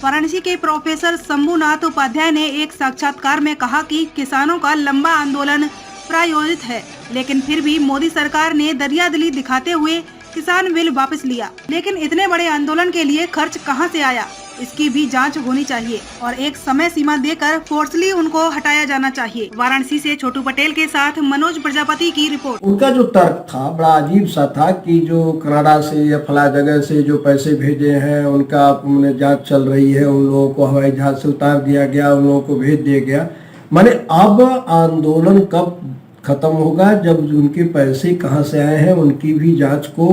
वाराणसी के प्रोफेसर शंभुनाथ उपाध्याय ने एक साक्षात्कार में कहा कि किसानों का लंबा आंदोलन प्रायोजित है, लेकिन फिर भी मोदी सरकार ने दरियादिली दिखाते हुए किसान बिल वापस लिया। लेकिन इतने बड़े आंदोलन के लिए खर्च कहां से आया, इसकी भी जांच होनी चाहिए और एक समय सीमा देकर फोर्सली उनको हटाया जाना चाहिए। वाराणसी से छोटू पटेल के साथ मनोज प्रजापति की रिपोर्ट। उनका जो तर्क था बड़ा अजीब सा था कि जो कनाडा से या फला जगह से जो पैसे भेजे हैं उनका जांच चल रही है, उन लोगों को हवाई जहाज से उतार दिया गया, उन लोगों को भेज दिया गया। माने अब आंदोलन कब खत्म होगा, जब उनके पैसे कहाँ से आए हैं उनकी भी जांच को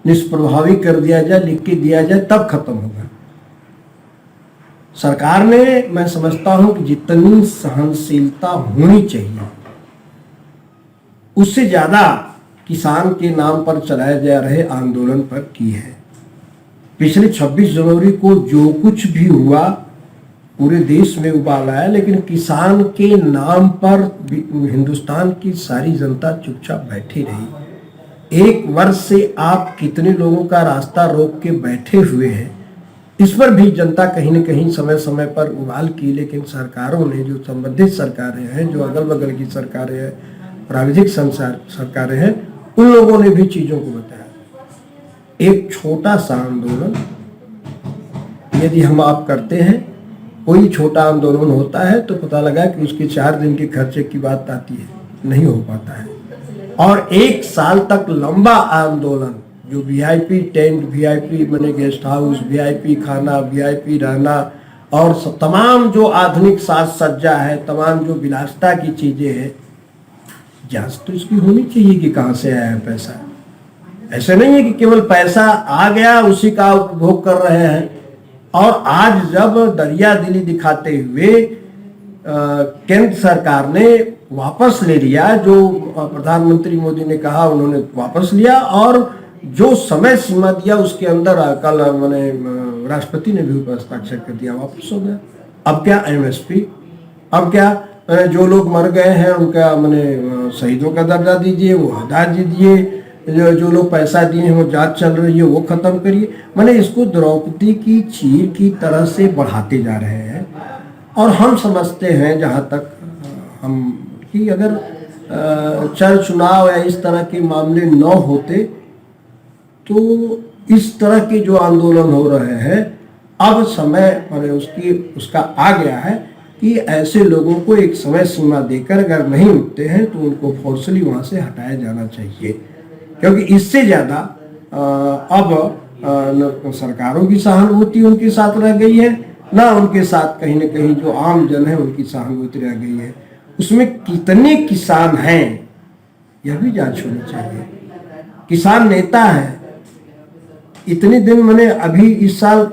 निष्प्रभावी कर दिया जाए, लिख के दिया जाए, तब खत्म होगा। सरकार ने, मैं समझता हूं कि जितनी सहनशीलता होनी चाहिए उससे ज्यादा किसान के नाम पर चलाए जा रहे आंदोलन पर की है। पिछले 26 जनवरी को जो कुछ भी हुआ पूरे देश में उबाल आया, लेकिन किसान के नाम पर हिंदुस्तान की सारी जनता चुपचाप बैठी रही। 1 वर्ष से आप कितने लोगों का रास्ता रोक के बैठे हुए हैं, इस पर भी जनता कहीं न कहीं समय समय पर उबाल की। लेकिन सरकारों ने, जो संबंधित सरकारें हैं, जो अगल बगल की सरकारें हैं, प्राविधिक सरकारें हैं, उन लोगों ने भी चीज़ों को बताया। एक छोटा सा आंदोलन यदि हम आप करते हैं, कोई छोटा आंदोलन होता है तो पता लगा कि उसके 4 दिन के खर्चे की बात आती है, नहीं हो पाता है। और 1 साल तक लंबा आंदोलन, जो वीआईपी टेंट, वीआईपी बने गेस्ट हाउस, वीआईपी खाना, वीआईपी रहना और तमाम जो आधुनिक साज सज्जा है, तमाम जो विलासिता की चीजें हैं, जांच तो इसकी होनी चाहिए कि कहाँ से आया है पैसा। ऐसे नहीं है कि केवल पैसा आ गया उसी का उपभोग कर रहे हैं। और आज जब दरियादिली दिखाते हुए केंद्र सरकार ने वापस ले लिया, जो प्रधानमंत्री मोदी ने कहा उन्होंने वापस लिया, और जो समय सीमा दिया उसके अंदर कल राष्ट्रपति ने भी हस्ताक्षर कर दिया, वापस हो गया। अब क्या एमएसपी, अब क्या जो लोग मर गए हैं उनका शहीदों का दर्जा दीजिए, वो हटा दीजिए, जो लोग पैसा दिए हैं वो जांच चल रही है वो खत्म करिए। इसको द्रौपदी की चीर की तरह से बढ़ाते जा रहे हैं। और हम समझते हैं, जहाँ तक हम, कि अगर चर चुनाव या इस तरह के मामले न होते तो इस तरह के जो आंदोलन हो रहे हैं, अब समय उसका आ गया है कि ऐसे लोगों को एक समय सीमा देकर अगर नहीं उठते हैं तो उनको फोर्सली वहाँ से हटाया जाना चाहिए। क्योंकि इससे ज़्यादा अब सरकारों की सहानुभूति उनके साथ रह गई है, ना उनके साथ कहीं न कहीं जो आम जन है उनकी सहानुभूति रह गई है। उसमें कितने किसान हैं यह भी जांच होनी चाहिए। किसान नेता है, इतने दिन अभी इस साल